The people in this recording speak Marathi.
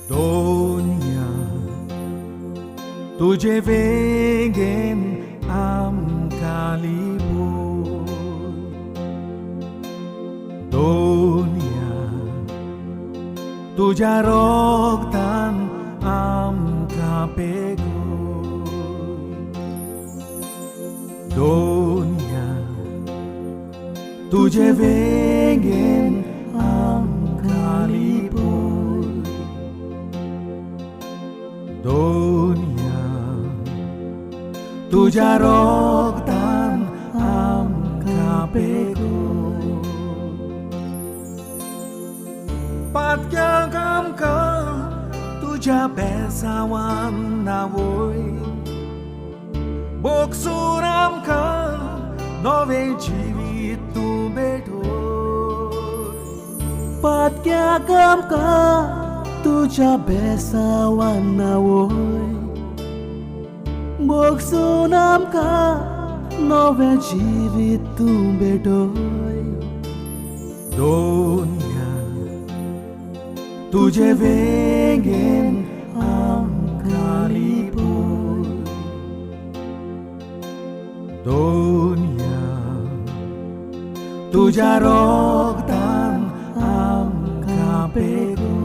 दोनिया तुझे वेगेन आमकां लिपोय दोनिया तुझ्या रोगतान आमकां पेगोय दोनिया तुझे वेगेन आमकां लिपोय दोनिया तुझ्या रोगतान आमकां पेगोय पातक्यांक आमकां तुझ्या बेसांवान नावोय बोगसून आमकां नवें जिवीत तूं भेटोय पातक्यांक आमकां तुझ्या बेसांवान नावोय बोगसून आमकां नवें जिवीत तूं भेटोय दोनिया तुझे वेगेन आमकां लिपोय दोनिया तुझ्या रोगतान आमकां पेगोय